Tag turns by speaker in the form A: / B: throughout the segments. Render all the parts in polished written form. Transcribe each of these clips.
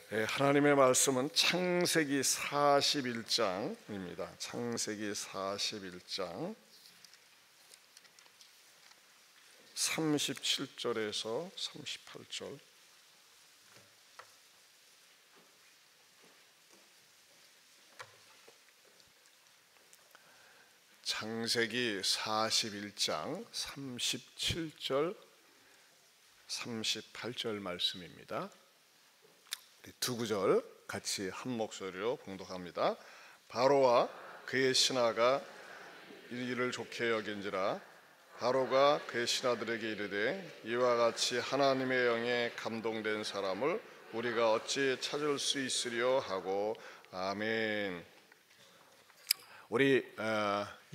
A: 하나님의 말씀은 창세기 41장입니다. 창세기 41장 37절에서 38절. 창세기 41장 37절 38절 말씀입니다. 두 구절 같이 한 목소리로 봉독합니다. 바로와 그의 신하가 이를 좋게 여긴지라. 바로가 그의 신하들에게 이르되 이와 같이 하나님의 영에 감동된 사람을 우리가 어찌 찾을 수 있으리요 하고. 아멘. 우리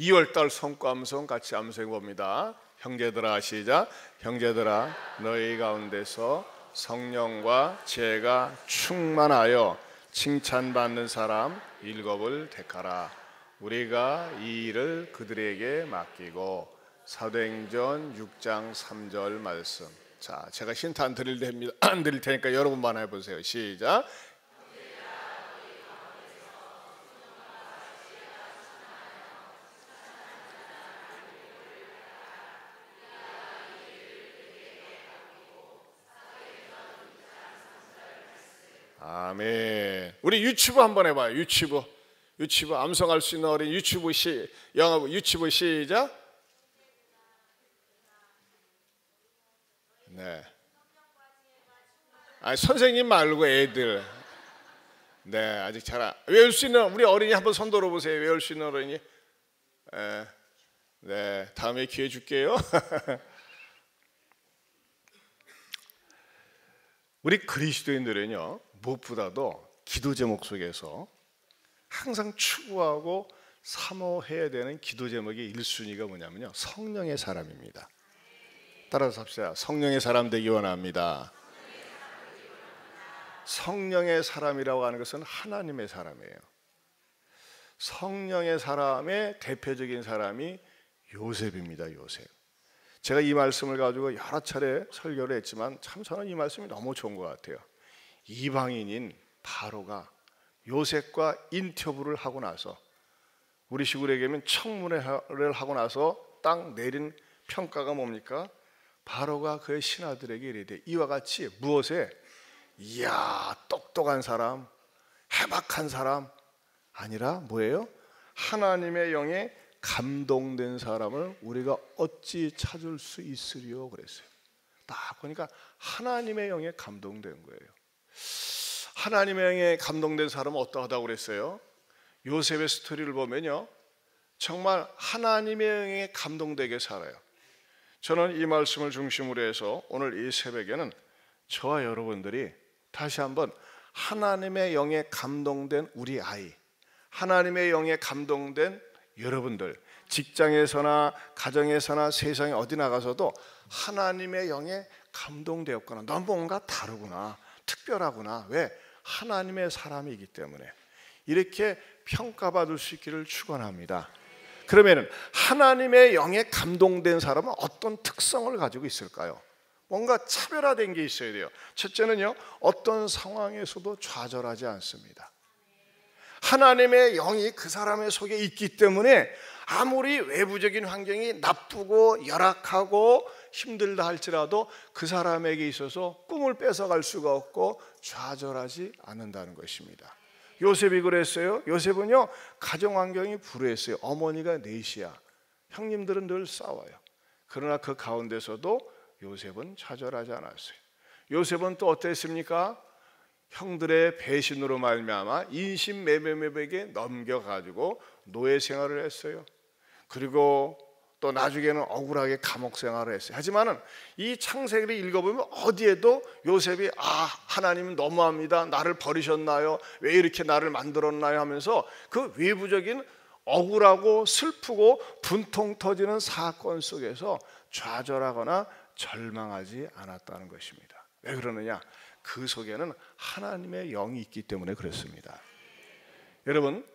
A: 2월달 성과암송 같이 암송해 봅니다. 형제들아 시작. 형제들아 너희 가운데서 성령과 지혜가 충만하여 칭찬받는 사람 7을 택하라. 우리가 이 일을 그들에게 맡기고. 사도행전 6장 3절 말씀. 자, 제가 힌트 안 드릴 테니까 여러분만 해보세요. 시작. 아멘. 우리 유튜브 한번 해봐요. 유튜브 암송할 수 있는 어린 유튜브 영어 유튜브 시작. 네. 아니 선생님 말고 애들. 네, 아직 잘 외울 수 있는 우리 어린이 한번 손 들어보세요. 외울 수 있는 어린이. 네, 다음에 기회 줄게요. 우리 그리스도인들은요, 무엇보다도 기도 제목 속에서 항상 추구하고 사모해야 되는 기도 제목의 1순위가 뭐냐면요, 성령의 사람입니다. 따라서 합시다. 성령의 사람 되기 원합니다. 성령의 사람이라고 하는 것은 하나님의 사람이에요. 성령의 사람의 대표적인 사람이 요셉입니다. 요셉. 제가 이 말씀을 가지고 여러 차례 설교를 했지만 참 저는 이 말씀이 너무 좋은 것 같아요. 이방인인 바로가 요셉과 인터뷰를 하고 나서, 우리 식으로 얘기하면 청문회를 하고 나서 딱 내린 평가가 뭡니까? 바로가 그의 신하들에게 이르되 이와 같이 무엇에? 이야, 똑똑한 사람, 해박한 사람 아니라 뭐예요? 하나님의 영에 감동된 사람을 우리가 어찌 찾을 수 있으리요 그랬어요. 딱 보니까 하나님의 영에 감동된 거예요. 하나님의 영에 감동된 사람은 어떠하다고 그랬어요? 요셉의 스토리를 보면요, 정말 하나님의 영에 감동되게 살아요. 저는 이 말씀을 중심으로 해서 오늘 이 새벽에는 저와 여러분들이 다시 한번 하나님의 영에 감동된 우리 아이, 하나님의 영에 감동된 여러분들, 직장에서나 가정에서나 세상에 어디 나가서도 하나님의 영에 감동되었거나 넌 뭔가 다르구나, 특별하구나. 왜? 하나님의 사람이기 때문에 이렇게 평가받을 수 있기를 축원합니다. 그러면 하나님의 영에 감동된 사람은 어떤 특성을 가지고 있을까요? 뭔가 차별화된 게 있어야 돼요. 첫째는요, 어떤 상황에서도 좌절하지 않습니다. 하나님의 영이 그 사람의 속에 있기 때문에 아무리 외부적인 환경이 나쁘고 열악하고 힘들다 할지라도 그 사람에게 있어서 꿈을 뺏어갈 수가 없고 좌절하지 않는다는 것입니다. 요셉이 그랬어요. 요셉은요, 가정 환경이 불우했어요. 어머니가 넷이야. 형님들은 늘 싸워요. 그러나 그 가운데서도 요셉은 좌절하지 않았어요. 요셉은 또 어땠습니까? 형들의 배신으로 말미암아 인신매매에게 넘겨가지고 노예 생활을 했어요. 그리고 또 나중에는 억울하게 감옥 생활을 했어요. 하지만은 이 창세기를 읽어보면 어디에도 요셉이 하나님은 너무합니다, 나를 버리셨나요, 왜 이렇게 나를 만들었나요 하면서 그 외부적인 억울하고 슬프고 분통 터지는 사건 속에서 좌절하거나 절망하지 않았다는 것입니다. 왜 그러느냐? 그 속에는 하나님의 영이 있기 때문에 그렇습니다. 여러분,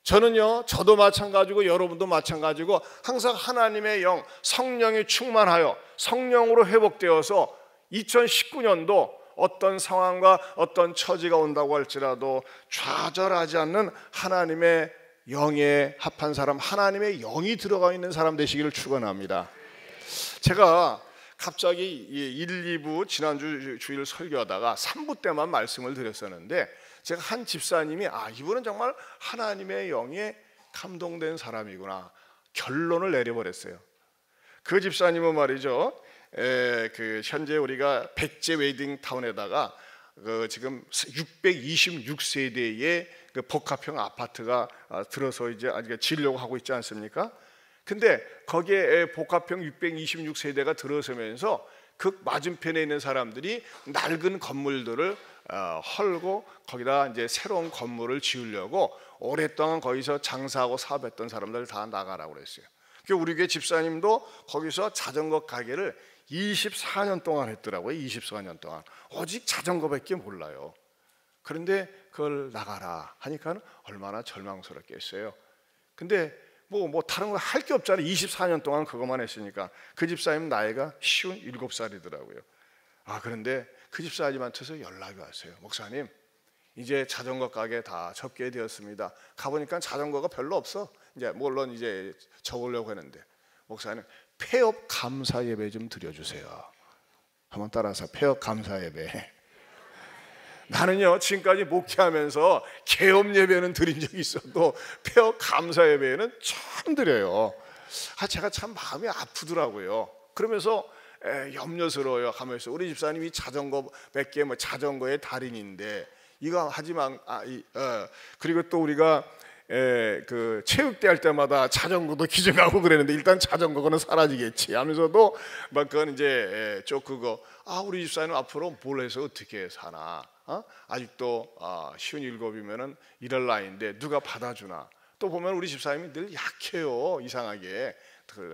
A: 저는요, 저도 마찬가지고 여러분도 마찬가지고 항상 하나님의 영, 성령이 충만하여 성령으로 회복되어서 2019년도 어떤 상황과 어떤 처지가 온다고 할지라도 좌절하지 않는 하나님의 영에 합한 사람, 하나님의 영이 들어가 있는 사람 되시기를 축원합니다. 제가 갑자기 1, 2부 지난주 주일 설교하다가 3부 때만 말씀을 드렸었는데, 제가 한 집사님이 이분은 정말 하나님의 영에 감동된 사람이구나 결론을 내려버렸어요. 그 집사님은 말이죠, 현재 우리가 백제 웨딩타운에다가 지금 626세대의 그 복합형 아파트가 들어서 이제 아직 지으려고 하고 있지 않습니까? 근데 거기에 복합형 626세대가 들어서면서 그 맞은편에 있는 사람들이 낡은 건물들을 헐고 거기다 이제 새로운 건물을 지으려고 오랫동안 거기서 장사하고 사업했던 사람들 다 나가라고 그랬어요. 우리 교회 집사님도 거기서 자전거 가게를 24년 동안 했더라고요. 24년 동안 오직 자전거밖에 몰라요. 그런데 그걸 나가라 하니까 얼마나 절망스럽겠어요. 근데 뭐 다른 거 할 게 없잖아요. 24년 동안 그것만 했으니까. 그 집사님 나이가 57살이더라고요. 그런데 그 집사님한테서 연락이 왔어요. 목사님, 이제 자전거 가게 다 접게 되었습니다. 가보니까 자전거가 별로 없어. 이제 물론 이제 접으려고 했는데, 목사님 폐업 감사 예배 좀 드려주세요. 한번 따라서 폐업 감사 예배. 나는요 지금까지 목회하면서 개업 예배는 드린 적이 있어도 폐업 감사 예배는 처음 드려요. 제가 참 마음이 아프더라고요. 그러면서 염려스러워요. 하면서 우리 집사님이 자전거 몇 개, 자전거의 달인인데 이거 하지만 그리고 또 우리가 그 체육대 할 때마다 자전거도 기증하고 그랬는데 일단 자전거는 사라지겠지 하면서도 막 그건 이제 쪽 그거 우리 집사님 앞으로 뭘 해서 어떻게 사나, 아직도 57이면은 이럴 나이인데 누가 받아주나. 또 보면 우리 집사님이 늘 약해요. 이상하게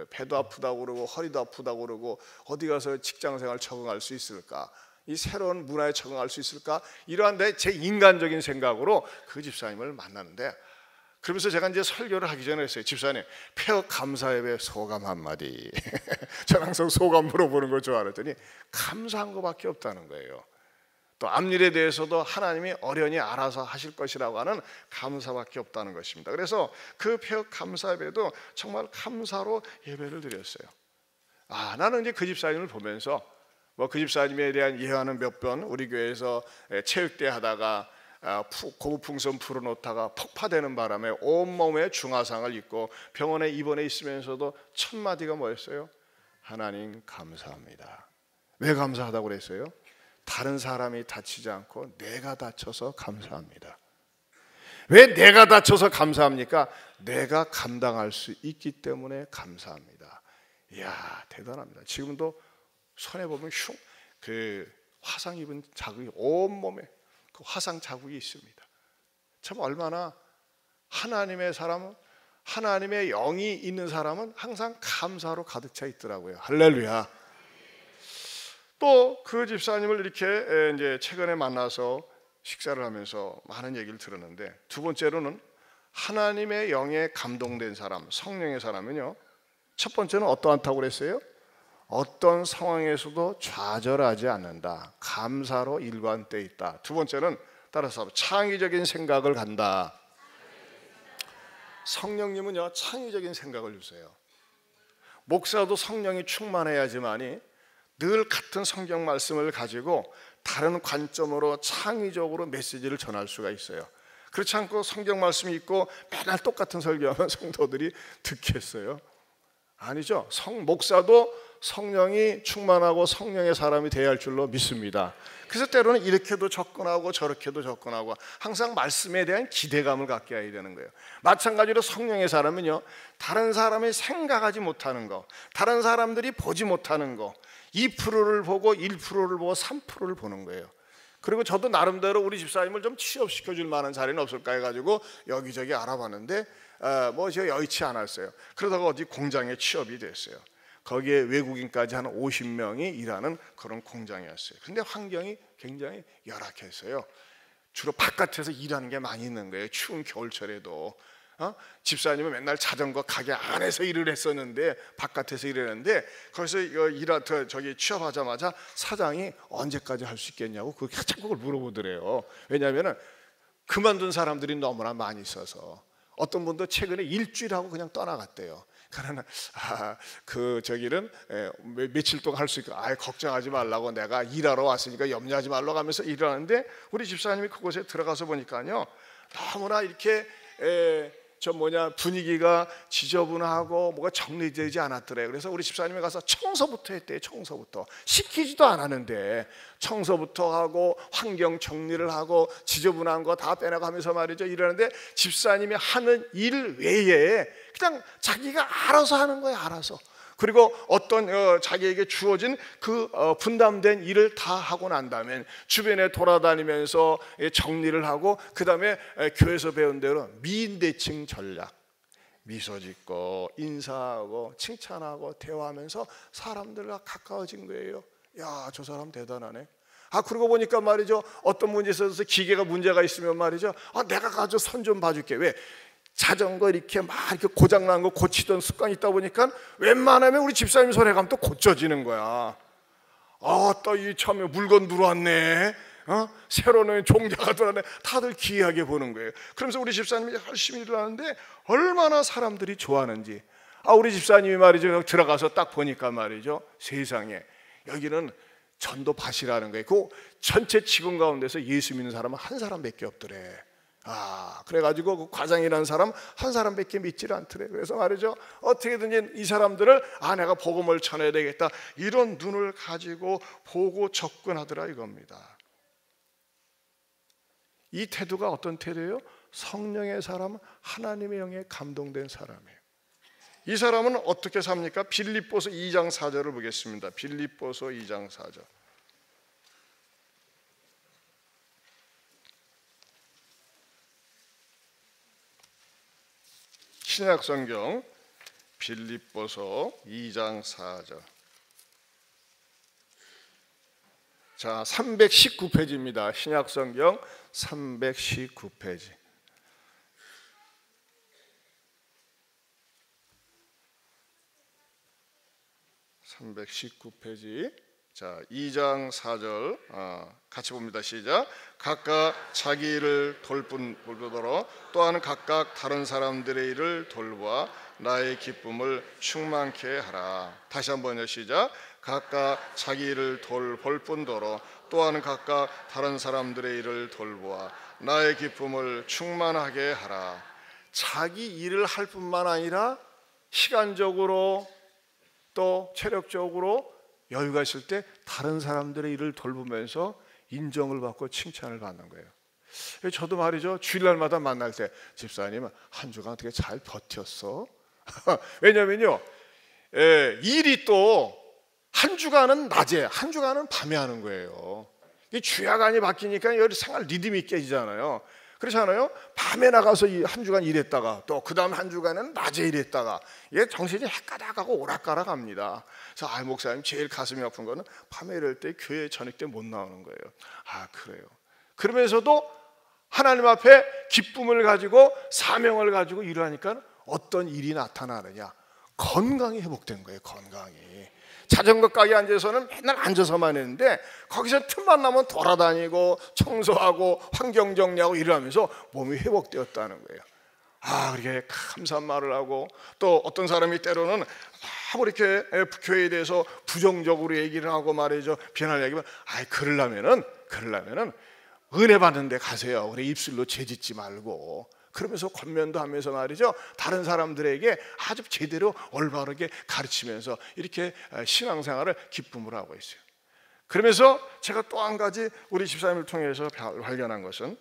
A: 배도 아프다고 그러고 허리도 아프다고 그러고 어디 가서 직장생활 적응할 수 있을까, 이 새로운 문화에 적응할 수 있을까, 이러한 제 인간적인 생각으로 그 집사님을 만났는데, 그러면서 제가 이제 설교를 하기 전에 했어요. 집사님 폐업 감사 예배 소감 한마디. 저는 항상 소감 물어보는 걸 좋아하더니 감사한 것밖에 없다는 거예요. 또 앞일에 대해서도 하나님이 어련히 알아서 하실 것이라고 하는 감사밖에 없다는 것입니다. 그래서 그 폐업 감사 예배도 정말 감사로 예배를 드렸어요. 나는 이제 그 집사님을 보면서 그 집사님에 대한 예화는 몇 번 우리 교회에서 체육대 하다가 고부풍선 풀어놓다가 폭파되는 바람에 온몸에 중화상을 입고 병원에 입원해 있으면서도 첫 마디가 뭐였어요? 하나님 감사합니다. 왜 감사하다고 그랬어요? 다른 사람이 다치지 않고 내가 다쳐서 감사합니다. 왜 내가 다쳐서 감사합니까? 내가 감당할 수 있기 때문에 감사합니다. 이야, 대단합니다. 지금도 손에 보면 그 화상 입은 자국이 온몸에 그 화상 자국이 있습니다. 참 얼마나 하나님의 사람은, 하나님의 영이 있는 사람은 항상 감사로 가득 차 있더라고요. 할렐루야. 또 그 집사님을 이렇게 이제 최근에 만나서 식사를 하면서 많은 얘기를 들었는데, 두 번째로는 하나님의 영에 감동된 사람, 성령의 사람은요, 첫 번째는 어떠한다고 그랬어요? 어떤 상황에서도 좌절하지 않는다. 감사로 일관돼 있다. 두 번째는 따라서 창의적인 생각을 간다. 성령님은요 창의적인 생각을 주세요. 목사도 성령이 충만해야지만이 늘 같은 성경 말씀을 가지고 다른 관점으로 창의적으로 메시지를 전할 수가 있어요. 그렇지 않고 성경 말씀이 있고 맨날 똑같은 설교하면 성도들이 듣겠어요? 아니죠. 목사도 성령이 충만하고 성령의 사람이 되어야 할 줄로 믿습니다. 그래서 때로는 이렇게도 접근하고 저렇게도 접근하고 항상 말씀에 대한 기대감을 갖게 해야 되는 거예요. 마찬가지로 성령의 사람은요, 다른 사람이 생각하지 못하는 거, 다른 사람들이 보지 못하는 거, 2%를 보고 1%를 보고 3%를 보는 거예요. 그리고 저도 나름대로 우리 집사님을 좀 취업시켜줄 만한 자리는 없을까 해가지고 여기저기 알아봤는데 제가 여의치 않았어요. 그러다가 어디 공장에 취업이 됐어요. 거기에 외국인까지 한 50명이 일하는 그런 공장이었어요. 근데 환경이 굉장히 열악했어요. 주로 바깥에서 일하는 게 많이 있는 거예요. 추운 겨울철에도. 집사님은 맨날 자전거 가게 안에서 일을 했었는데 바깥에서 일했는데 거기서 저기 취업하자마자 사장이 언제까지 할 수 있겠냐고 그렇게 자꾸 그걸 물어보더래요. 왜냐하면 그만둔 사람들이 너무나 많이 있어서 어떤 분도 최근에 일주일하고 그냥 떠나갔대요. 그러나 저기는 며칠 동안 할 수 있고 걱정하지 말라고 내가 일하러 왔으니까 염려하지 말라고 하면서 일을 하는데 우리 집사님이 그곳에 들어가서 보니까요 너무나 이렇게 분위기가 지저분하고 뭐가 정리되지 않았더래요. 그래서 우리 집사님이 가서 청소부터 했대요. 청소부터 시키지도 않았는데 청소부터 하고 환경 정리를 하고 지저분한 거 다 빼내고 하면서 말이죠 이러는데 집사님이 하는 일 외에 그냥 자기가 알아서 하는 거예요. 알아서. 그리고 어떤 자기에게 주어진 그 분담된 일을 다 하고 난 다음에 주변에 돌아다니면서 정리를 하고 그 다음에 교회에서 배운 대로 미인대칭 전략, 미소 짓고 인사하고 칭찬하고 대화하면서 사람들과 가까워진 거예요. 야, 저 사람 대단하네. 그러고 보니까 말이죠 어떤 문제에 있어서 기계가 문제가 있으면 말이죠 내가 가서 손 좀 봐줄게. 왜? 자전거 이렇게 고장난 거 고치던 습관이 있다 보니까 웬만하면 우리 집사님 손에 가면 또 고쳐지는 거야. 또 이 참에 물건 들어왔네. 새로 넣은 종자가 들어왔네. 다들 기이하게 보는 거예요. 그러면서 우리 집사님이 열심히 일하는데 얼마나 사람들이 좋아하는지. 우리 집사님이 말이죠 들어가서 딱 보니까 말이죠 세상에 여기는 전도밭이라는 거예요. 그 전체 직원 가운데서 예수 믿는 사람은 한 사람밖에 없더래. 그래가지고 그 과장이라는 사람 한 사람밖에 믿질 않더래. 그래서 말이죠 어떻게든지 이 사람들을 내가 복음을 전해야 되겠다 이런 눈을 가지고 보고 접근하더라 이겁니다. 이 태도가 어떤 태도예요? 성령의 사람, 하나님의 영에 감동된 사람이에요. 이 사람은 어떻게 삽니까? 빌립보서 2장 4절을 보겠습니다. 빌립보서 2장 4절. 신약성경 빌립보서 2장 4절. 자, 319페이지입니다. 신약성경 319페이지. 자, 2장 4절 같이 봅니다. 시작. 각각 자기 일을 돌보도록 또한 각각 다른 사람들의 일을 돌보아 나의 기쁨을 충만케 하라. 다시 한번요. 시작. 각각 자기 일을 돌볼 뿐더러 또한 각각 다른 사람들의 일을 돌보아 나의 기쁨을 충만하게 하라. 자기 일을 할 뿐만 아니라 시간적으로 또 체력적으로 여유가 있을 때 다른 사람들의 일을 돌보면서 인정을 받고 칭찬을 받는 거예요. 저도 말이죠 주일날마다 만날 때 집사님 한 주간 어떻게 잘 버텼어? 왜냐면요 일이 또 한 주간은 낮에 한 주간은 밤에 하는 거예요. 주야간이 바뀌니까 여기 생활 리듬이 깨지잖아요. 그렇잖아요. 밤에 나가서 한 주간 일했다가 또 그 다음 한 주간은 낮에 일했다가 정신이 헷가닥하고 오락가락합니다. 그래서 목사님 제일 가슴이 아픈 거는 밤에 이럴 때 교회 저녁 때 못 나오는 거예요. 그래요. 그러면서도 하나님 앞에 기쁨을 가지고 사명을 가지고 일하니까 어떤 일이 나타나느냐? 건강이 회복된 거예요. 건강이. 자전거 가게 앉아서는 맨날 앉아서만 했는데 거기서 틈만 나면 돌아다니고 청소하고 환경 정리하고 일을 하면서 몸이 회복되었다는 거예요. 그렇게 감사한 말을 하고 또 어떤 사람이 때로는 막 이렇게 교회에 대해서 부정적으로 얘기를 하고 말이죠. 비난을 얘기하면 그러려면은 은혜 받는 데 가세요. 그래 입술로 죄짓지 말고 그러면서 권면도 하면서 말이죠 다른 사람들에게 아주 제대로 올바르게 가르치면서 이렇게 신앙생활을 기쁨으로 하고 있어요. 그러면서 제가 또 한 가지 우리 집사님을 통해서 발견한 것은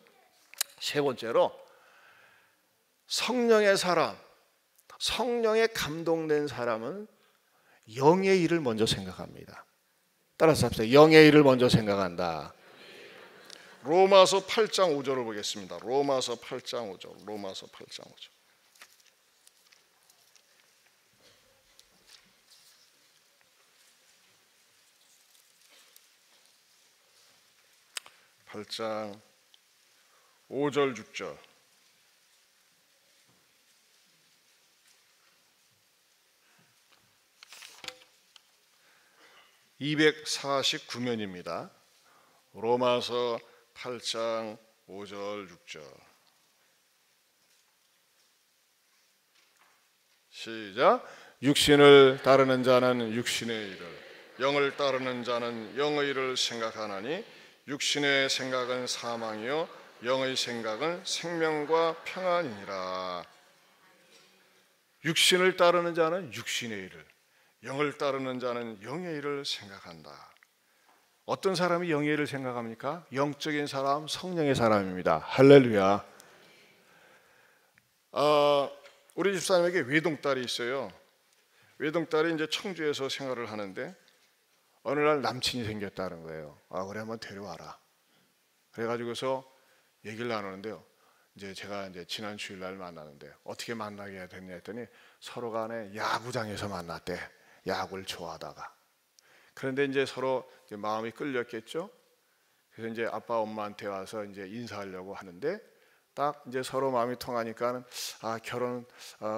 A: 세 번째로 성령의 사람, 성령에 감동된 사람은 영의 일을 먼저 생각합니다. 따라서 합시다. 영의 일을 먼저 생각한다. 로마서 8장 5절을 보겠습니다. 로마서 8장 5절. 로마서 8장 5절. (8장 5절 6절) 249면입니다. 로마서 8장 5절 6절 시작. 육신을 따르는 자는 육신의 일을, 영을 따르는 자는 영의 일을 생각하나니 육신의 생각은 사망이요 영의 생각은 생명과 평안이니라. 육신을 따르는 자는 육신의 일을, 영을 따르는 자는 영의 일을 생각한다. 어떤 사람이 영의 일을 생각합니까? 영적인 사람, 성령의 사람입니다. 할렐루야. 우리 집사님에게 외동딸이 있어요. 외동딸이 이제 청주에서 생활을 하는데 어느 날 남친이 생겼다는 거예요. 그래 한번 데려와라. 그래가지고서 얘기를 나누는데요. 이제 제가 이제 지난 주일날 만나는데 어떻게 만나게 됐냐 했더니 서로 간에 야구장에서 만났대. 야구를 좋아하다가. 그런데 이제 서로 이제 마음이 끌렸겠죠. 그래서 이제 아빠 엄마한테 와서 이제 인사하려고 하는데 딱 이제 서로 마음이 통하니까 결혼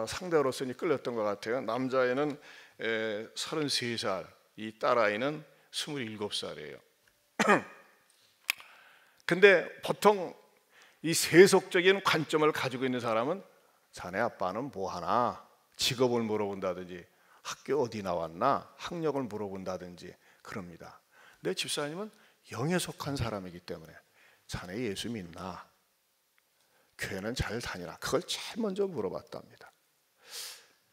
A: 상대로서는 끌렸던 것 같아요. 남자애는 33살, 이 딸아이는 27살이에요. 근데 보통 이 세속적인 관점을 가지고 있는 사람은 자네 아빠는 뭐 하나, 직업을 물어본다든지 학교 어디 나왔나, 학력을 물어본다든지 그럽니다. 내 집사님은 영에 속한 사람이기 때문에 자네 예수 믿나, 교회는 잘 다니나, 그걸 제일 먼저 물어봤답니다.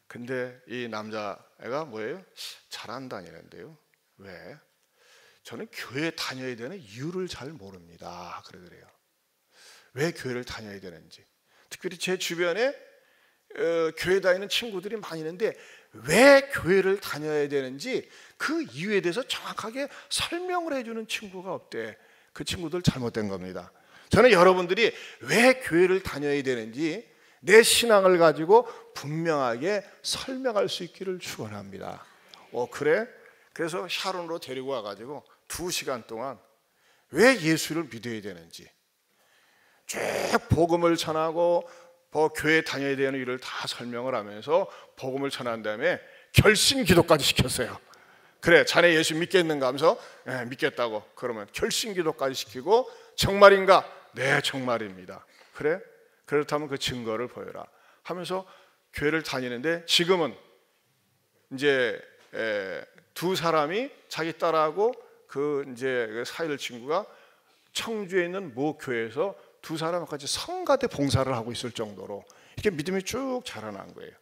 A: 근데 이 남자애가 뭐예요? 잘 안 다니는데요. 왜? 저는 교회 다녀야 되는 이유를 잘 모릅니다. 그러더래요. 왜 교회를 다녀야 되는지. 특별히 제 주변에 교회 다니는 친구들이 많이 있는데 왜 교회를 다녀야 되는지 그 이유에 대해서 정확하게 설명을 해주는 친구가 없대. 그 친구들 잘못된 겁니다. 저는 여러분들이 왜 교회를 다녀야 되는지 내 신앙을 가지고 분명하게 설명할 수 있기를 축원합니다. 그래? 그래서 샤론으로 데리고 와가지고 2시간 동안 왜 예수를 믿어야 되는지 쭉 복음을 전하고 교회에 다녀야 되는 일을 다 설명을 하면서 복음을 전한 다음에 결심 기도까지 시켰어요. 그래, 자네 예수 믿겠는가 하면서 믿겠다고. 그러면 결심 기도까지 시키고 정말인가? 네, 정말입니다. 그래? 그렇다면 그 증거를 보여라 하면서 교회를 다니는데 지금은 이제 두 사람이 자기 딸하고 그 이제 사이를 친구가 청주에 있는 모 교회에서 두 사람 같이 성가대 봉사를 하고 있을 정도로 이렇게 믿음이 쭉 자라난 거예요.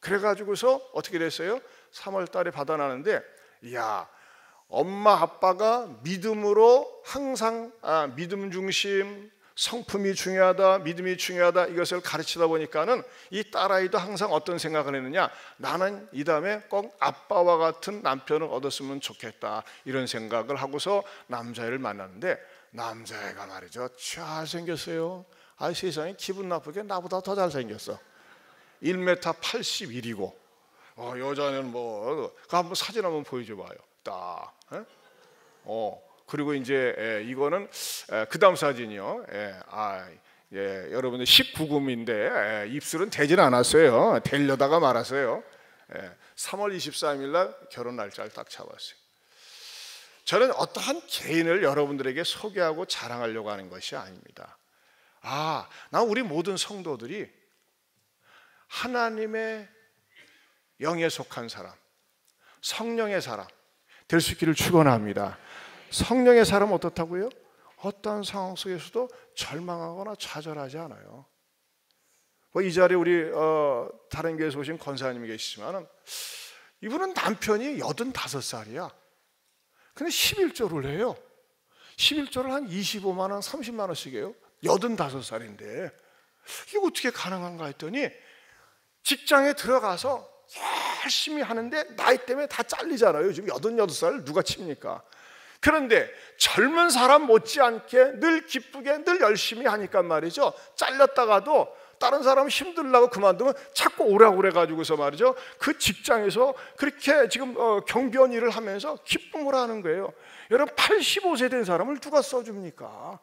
A: 그래가지고서 어떻게 됐어요? 3월 달에 받아나는데, 이야, 엄마 아빠가 믿음으로 항상 믿음 중심, 성품이 중요하다, 믿음이 중요하다 이것을 가르치다 보니까는 이 딸아이도 항상 어떤 생각을 했느냐, 나는 이 다음에 꼭 아빠와 같은 남편을 얻었으면 좋겠다 이런 생각을 하고서 남자애를 만났는데, 남자애가 말이죠 잘생겼어요. 세상에 기분 나쁘게 나보다 더 잘생겼어. 1m 81이고 여자는 한번 사진 한번 보여줘 봐요. 딱 그리고 이제 이거는 그 다음 사진이요. 여러분들 19금인데 입술은 되질 않았어요. 되려다가 말았어요. 3월 23일 날 결혼 날짜를 딱 잡았어요. 저는 어떠한 개인을 여러분들에게 소개하고 자랑하려고 하는 것이 아닙니다. 나 우리 모든 성도들이 하나님의 영에 속한 사람, 성령의 사람 될 수 있기를 축원합니다. 성령의 사람은 어떻다고요? 어떠한 상황 속에서도 절망하거나 좌절하지 않아요. 이 자리에 우리 다른 교회에서 오신 권사님이 계시지만 이분은 남편이 85살이야. 근데 11조를 해요. 11조를 한 25만 원, 30만 원씩 해요. 85살인데 이게 어떻게 가능한가 했더니 직장에 들어가서 열심히 하는데 나이 때문에 다 잘리잖아요. 지금 88살 누가 칩니까? 그런데 젊은 사람 못지않게 늘 기쁘게 늘 열심히 하니까 말이죠, 잘렸다가도 다른 사람 힘들라고 그만두면 자꾸 오라고 그래가지고서 말이죠, 그 직장에서 그렇게 지금 경비원 일을 하면서 기쁨을 하는 거예요. 여러분 85세 된 사람을 누가 써줍니까?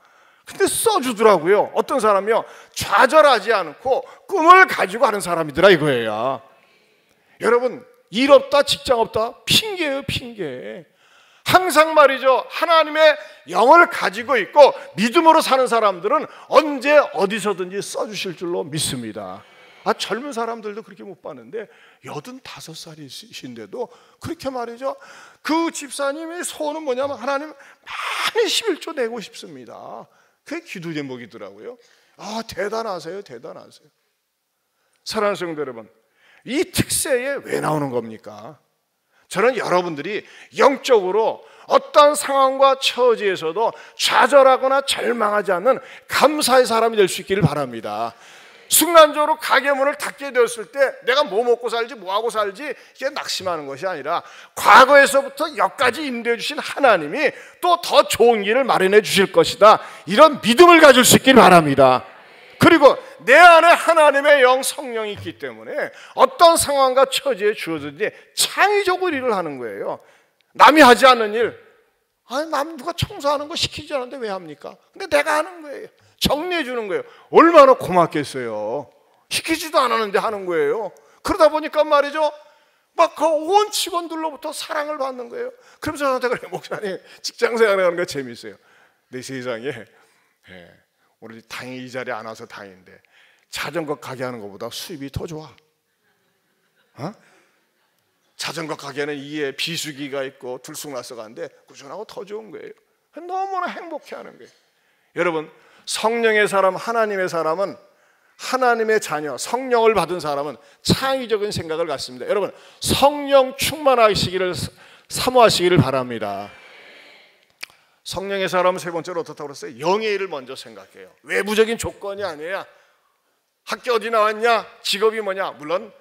A: 근데 써주더라고요. 어떤 사람이요, 좌절하지 않고 꿈을 가지고 하는 사람이더라 이거예요. 여러분 일 없다 직장 없다 핑계예요, 핑계. 항상 말이죠, 하나님의 영을 가지고 있고 믿음으로 사는 사람들은 언제 어디서든지 써주실 줄로 믿습니다. 젊은 사람들도 그렇게 못 봤는데 85살이신데도 그렇게 말이죠, 그 집사님의 소원은 뭐냐면 하나님 많이 11조 내고 싶습니다. 그게 기도 제목이더라고요. 대단하세요, 대단하세요. 사랑하는 성도 여러분, 이 특세에 왜 나오는 겁니까? 저는 여러분들이 영적으로 어떤 상황과 처지에서도 좌절하거나 절망하지 않는 감사의 사람이 될 수 있기를 바랍니다. 순간적으로 가게 문을 닫게 되었을 때 내가 뭐 먹고 살지 뭐 하고 살지 이게 낙심하는 것이 아니라 과거에서부터 여기까지 인도해 주신 하나님이 또 더 좋은 길을 마련해 주실 것이다, 이런 믿음을 가질 수 있기를 바랍니다. 그리고 내 안에 하나님의 영 성령이 있기 때문에 어떤 상황과 처지에 주어든지 창의적으로 일을 하는 거예요. 남이 하지 않는 일, 남 누가 청소하는 거 시키지 않았는데 왜 합니까? 근데 내가 하는 거예요. 정리해 주는 거예요. 얼마나 고맙겠어요. 시키지도 않았는데 하는 거예요. 그러다 보니까 말이죠, 막 그 온 직원들로부터 사랑을 받는 거예요. 그러면서 저한테 그래요, 목사님 직장 생활하는 거 재밌어요. 내 세상에 오늘 다행히 이 자리에 안 와서 다행인데 자전거 가게 하는 것보다 수입이 더 좋아. 자전거 가게는 이에 비수기가 있고 들쑥날쑥 하는데 꾸준하고 더 좋은 거예요. 너무나 행복해하는 거예요. 여러분, 성령의 사람, 하나님의 사람은, 하나님의 자녀, 성령을 받은 사람은 창의적인 생각을 갖습니다. 여러분, 성령 충만하시기를 사모하시기를 바랍니다. 성령의 사람은 세 번째로 어떻다고 그랬어요? 영의 일을 먼저 생각해요. 외부적인 조건이 아니야. 학교 어디 나왔냐? 직업이 뭐냐? 물론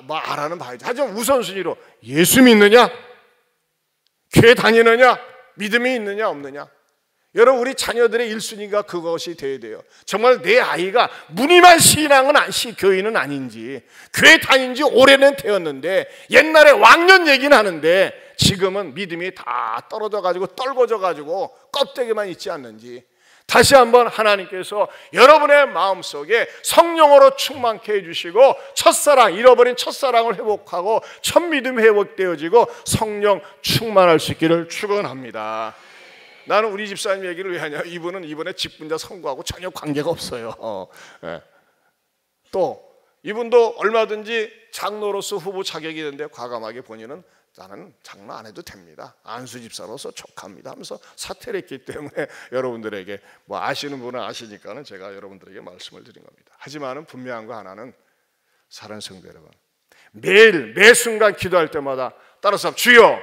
A: 뭐 알아는 봐야지. 하지만 우선순위로 예수 믿느냐? 교회 다니느냐? 믿음이 있느냐 없느냐? 여러분, 우리 자녀들의 1순위가 그것이 돼야 돼요. 정말 내 아이가 무늬만 교인은 아닌지, 교회 다닌 지 오래는 되었는데 옛날에 왕년 얘기는 하는데 지금은 믿음이 다 떨어져가지고 떨궈져가지고 껍데기만 있지 않는지, 다시 한번 하나님께서 여러분의 마음속에 성령으로 충만케 해주시고 첫사랑, 잃어버린 첫사랑을 회복하고 첫 믿음이 회복되어지고 성령 충만할 수 있기를 축원합니다. 나는 우리 집사님 얘기를 왜 하냐, 이분은 이번에 직분자 선거하고 전혀 관계가 없어요. 또 이분도 얼마든지 장로로서 후보 자격이 있는데 과감하게 본인은 나는 장로 안 해도 됩니다, 안수 집사로서 족합니다 하면서 사퇴를 했기 때문에 여러분들에게 뭐 아시는 분은 아시니까는 제가 여러분들에게 말씀을 드린 겁니다. 하지만은 분명한 거 하나는, 사랑하는 성도 여러분, 매일 매 순간 기도할 때마다 따라서 주여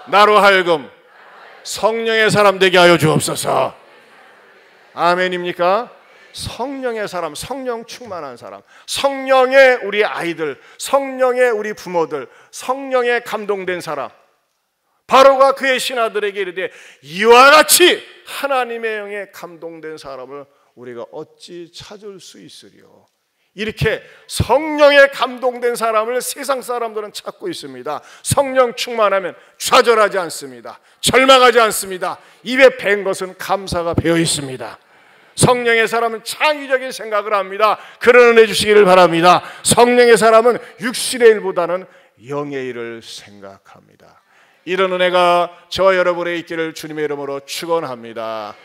A: 나로 하여금 성령의 사람 되게 하여 주옵소서. 아멘입니까? 성령의 사람, 성령 충만한 사람, 성령의 우리 아이들, 성령의 우리 부모들, 성령에 감동된 사람, 바로가 그의 신하들에게 이르되 이와 같이 하나님의 영에 감동된 사람을 우리가 어찌 찾을 수 있으리요. 이렇게 성령에 감동된 사람을 세상 사람들은 찾고 있습니다. 성령 충만하면 좌절하지 않습니다. 절망하지 않습니다. 입에 밴 것은 감사가 배어 있습니다. 성령의 사람은 창의적인 생각을 합니다. 그런 은혜 주시기를 바랍니다. 성령의 사람은 육신의 일보다는 영의 일을 생각합니다. 이런 은혜가 저와 여러분의 있기를 주님의 이름으로 축원합니다.